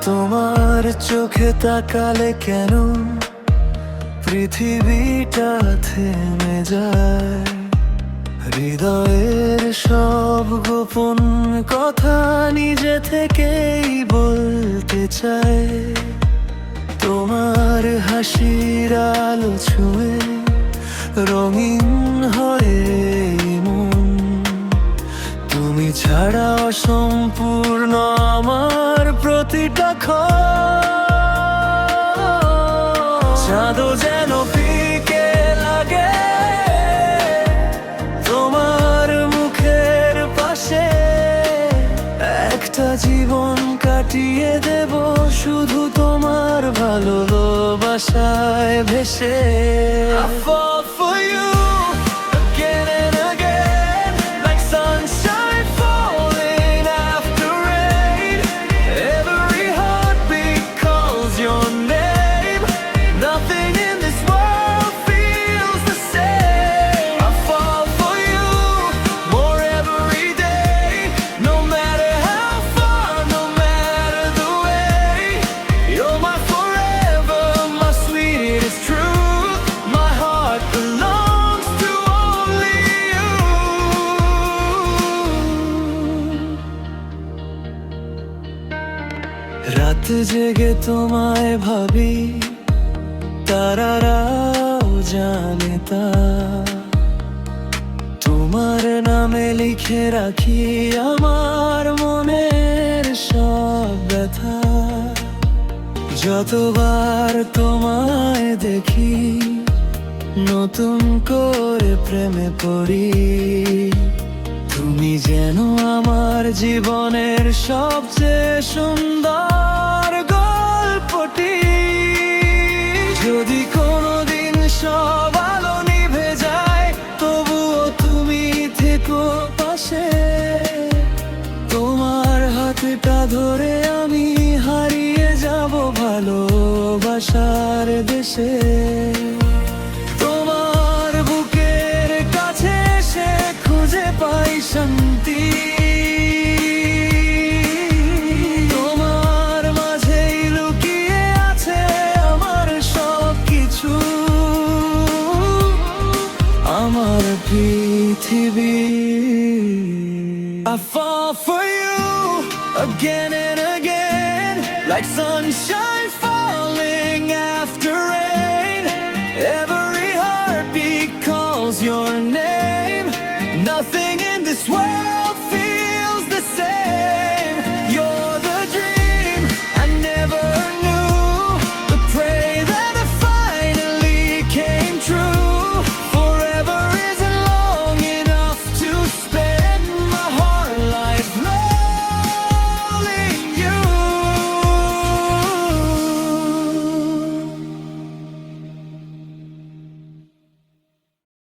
তোমার চোখে তাকালে কেন পৃথিবীটা থেমে যায়। হৃদয়ের সব গোপন কথা নিজে থেকেই বলতে চাই। তোমার হাসির আলো ছুঁয়ে রঙিন হয়ে মন, তুমি ছাড়া অসম্পূর্ণ আমার প্রতিটা চাঁদও যেন ফিকে লাগে তোমার মুখের পাশে। একটা জীবন কাটিয়ে দেব শুধু তোমার ভালোবাসায় ভেসে। I fall for you again and again, like sunshine falling after rain. Every heartbeat calls your name. Nothing in this world feels the same. I fall for you more every day, no matter how far, no matter the way. You're my forever, my sweetest truth. My heart belongs to only you. রাত জেগে তোমায় ভাবি, তারারাও জানে তা। তোমার নামে লিখে রাখি আমার মনের সব ব্যথা। যতবার তোমায় দেখি নতুন করে প্রেমে পড়ি। তুমি যেন আমার জীবনের সবচেয়ে সুন্দর গল্পটি। যদি কোনোদিন সব আলো নিভে যায় তবুও তুমি থেকো পাশে। তোমার হাতটা ধরে আমি হারিয়ে যাব ভালোবাসার দেশে। তোমার বুকের কাছে এসে খুঁজে পাই শান্তি। তোমার মাঝেই লুকিয়ে আছে আমার সব কিছু, আমার পৃথিবী। I fall for you again and again, like sunshine falling after rain. Every heartbeat calls your name. Nothing in this world